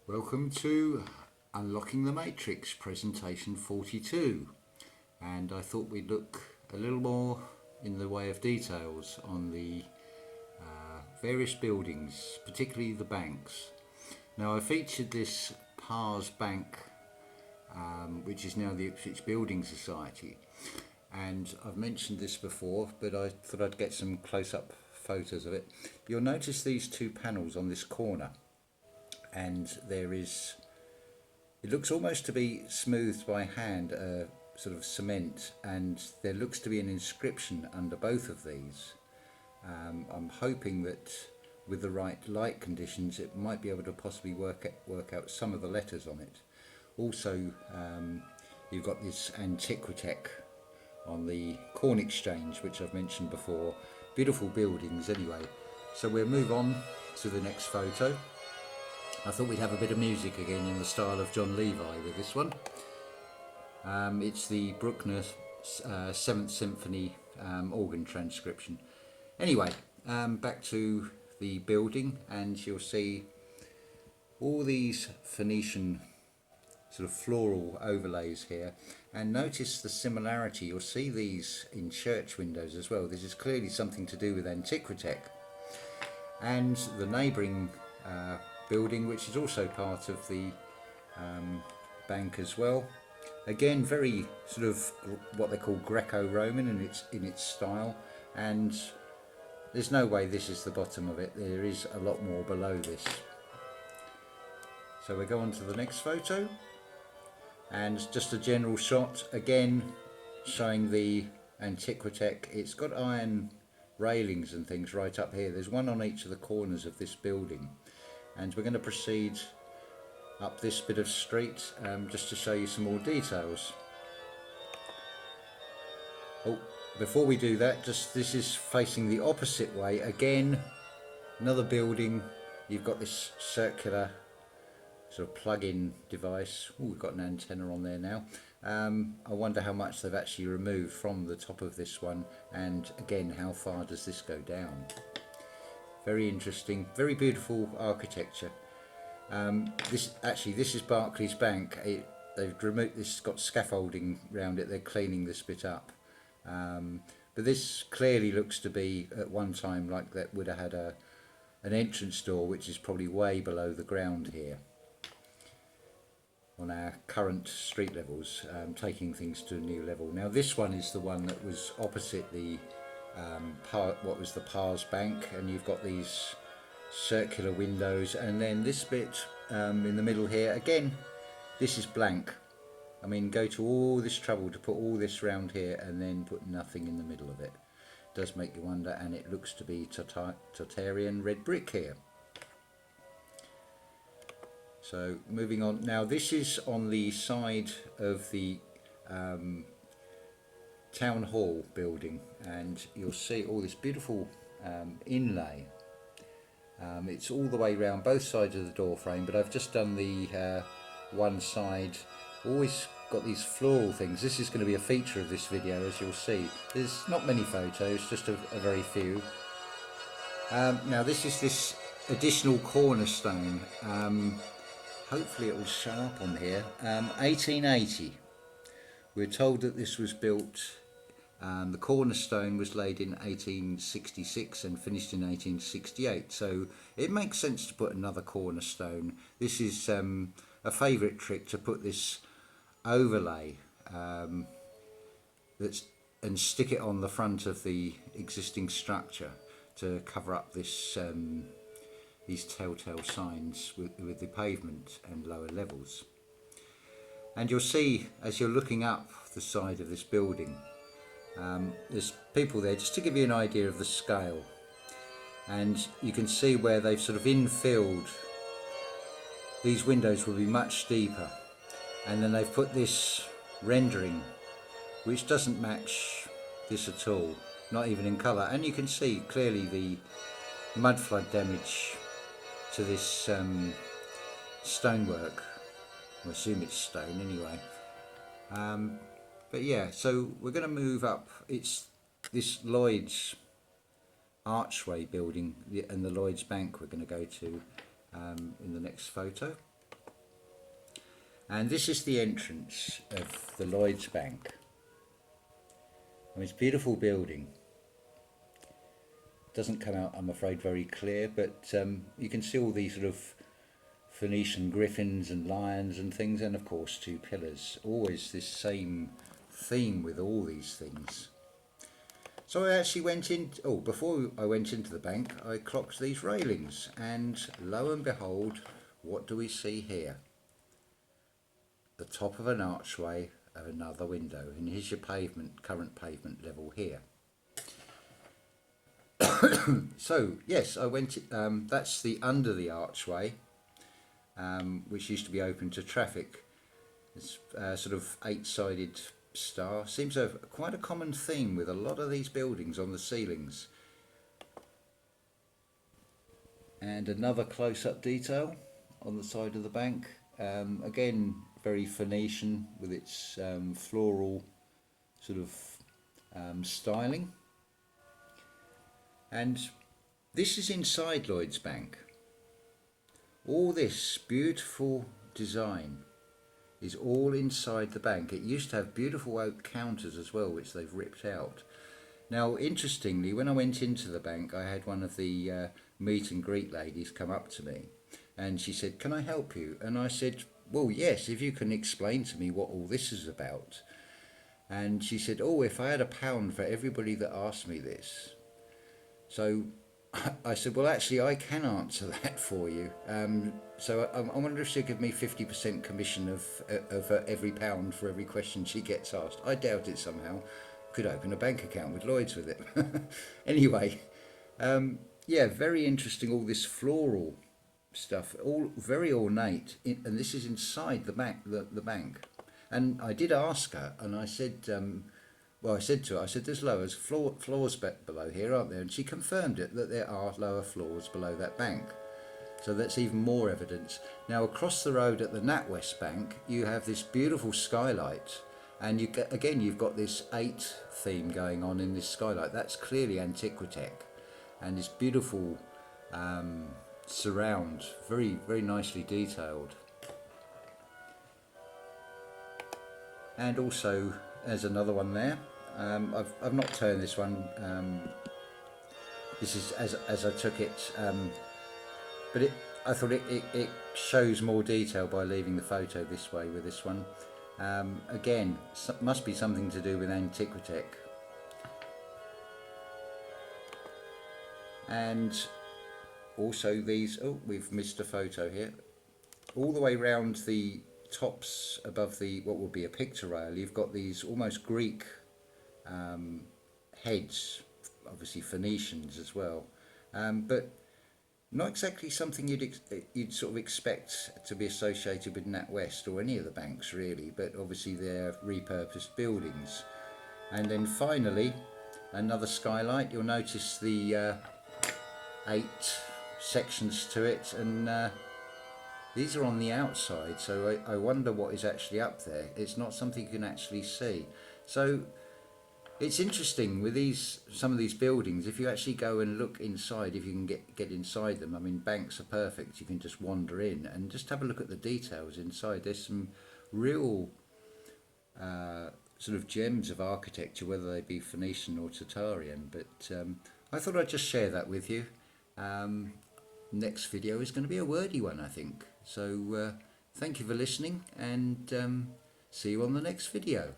Welcome to Unlocking the Matrix presentation 42, and I thought we'd look a little more in the way of details on the various buildings, particularly the banks. Now I featured this Pars Bank, which is now the Ipswich Building Society, and I've mentioned this before, but I thought I'd get some close-up photos of it. You'll notice these two panels on this corner, and there is, it looks almost to be smoothed by hand, sort of cement, and there looks to be an inscription under both of these. I'm hoping that with the right light conditions it might be able to possibly work out some of the letters on it. Also you've got this Antiquitech on the Corn Exchange, which I've mentioned before. Beautiful buildings anyway. So we'll move on to the next photo. I thought we'd have a bit of music again in the style of Jon Levi with this one. It's the Bruckner 7th Symphony organ transcription. Anyway, back to the building, and you'll see all these Phoenician sort of floral overlays here, and notice the similarity. You'll see these in church windows as well. This is clearly something to do with Antiquitech. And the neighbouring building, which is also part of the bank as well. Again, very sort of what they call Greco-Roman in its style, and there's no way this is the bottom of it. There is a lot more below this. So we go on to the next photo, and just a general shot again showing the Antiquitech. It's got iron railings and things right up here. There's one on each of the corners of this building. And we're going to proceed up this bit of street just to show you some more details. Oh, before we do that, this is facing the opposite way. Again, another building. You've got this circular sort of plug-in device. Oh, we've got an antenna on there now. I wonder how much they've actually removed from the top of this one, and again, how far does this go down? Very interesting, very beautiful architecture. This is Barclays Bank. They've removed this, got scaffolding around it. They're cleaning this bit up, but this clearly looks to be at one time like that would have had an entrance door, which is probably way below the ground here on our current street levels, taking things to a new level. Now this one is the one that was opposite the what was the Pars Bank, and you've got these circular windows, and then this bit in the middle here, again this is blank. I mean, go to all this trouble to put all this round here and then put nothing in the middle of it. Does make you wonder, and it looks to be Tartarian red brick here. So moving on, now this is on the side of the Town Hall building, and you'll see all this beautiful inlay. It's all the way around both sides of the door frame, but I've just done the one side. Always got these floral things. This is going to be a feature of this video, as you'll see. There's not many photos, just a very few. Now this is this additional cornerstone. Hopefully it will show up on here. 1880. We're told that this was built, the cornerstone was laid in 1866 and finished in 1868, so it makes sense to put another cornerstone. This is a favourite trick, to put this overlay and stick it on the front of the existing structure to cover up this these telltale signs with the pavement and lower levels. And you'll see, as you're looking up the side of this building, there's people there, just to give you an idea of the scale. And you can see where they've sort of infilled. These windows will be much deeper. And then they've put this rendering, which doesn't match this at all, not even in colour. And you can see clearly the mud flood damage to this stonework. I assume it's stone anyway. But yeah, so we're going to move up. It's this Lloyd's Archway building and the Lloyd's Bank we're going to go to in the next photo. And this is the entrance of the Lloyd's Bank. I mean, it's a beautiful building. Doesn't come out, I'm afraid, very clear, but you can see all these sort of Phoenician griffins and lions and things, and of course 2 pillars. Always this same theme with all these things. So I actually went in, before I went into the bank, I clocked these railings, and lo and behold, what do we see here? The top of an archway of another window, and here's your pavement, current pavement level here. So yes, I went, that's the under the archway, which used to be open to traffic. It's sort of 8-sided star. Seems to have quite a common theme with a lot of these buildings on the ceilings. And another close-up detail on the side of the bank. Again, very Phoenician with its floral sort of styling. And this is inside Lloyd's Bank. All this beautiful design is all inside the bank. It used to have beautiful oak counters as well, which they've ripped out. Now, interestingly, when I went into the bank, I had one of the meet and greet ladies come up to me, and she said, "Can I help you?" And I said, "Well, yes, if you can explain to me what all this is about." And she said, "Oh, if I had £1 for everybody that asked me this." So I said, "Well, actually, I can answer that for you. So I wonder if she'll give me 50% commission of every £1 for every question she gets asked." I doubt it somehow. Could open a bank account with Lloyd's with it. Anyway, yeah, very interesting. All this floral stuff, all very ornate, and this is inside the bank. The bank. And I did ask her, and I said, well, I said to her, I said, "There's floors below here, aren't there?" And she confirmed it, that there are lower floors below that bank. So that's even more evidence. Now, across the road at the NatWest Bank, you have this beautiful skylight, and you've got this 8 theme going on in this skylight. That's clearly Antiquitech, and this beautiful surround, very, very nicely detailed. And also, there's another one there. I've not turned this one. This is as I took it, but I thought it shows more detail by leaving the photo this way with this one. Again, must be something to do with Antiquitech. And also these, oh, we've missed a photo here. All the way round the tops above the, what would be a picture rail, you've got these almost Greek heads, obviously Phoenicians as well, but not exactly something you'd sort of expect to be associated with NatWest or any of the banks really, but obviously they're repurposed buildings. And then finally, another skylight. You'll notice the 8 sections to it, and these are on the outside, so I wonder what is actually up there. It's not something you can actually see. So it's interesting with some of these buildings, if you actually go and look inside, if you can get inside them. I mean, banks are perfect. You can just wander in and just have a look at the details inside. There's some real sort of gems of architecture, whether they be Phoenician or Tartarian. But I thought I'd just share that with you. Next video is going to be a wordy one, I think. So thank you for listening, and see you on the next video.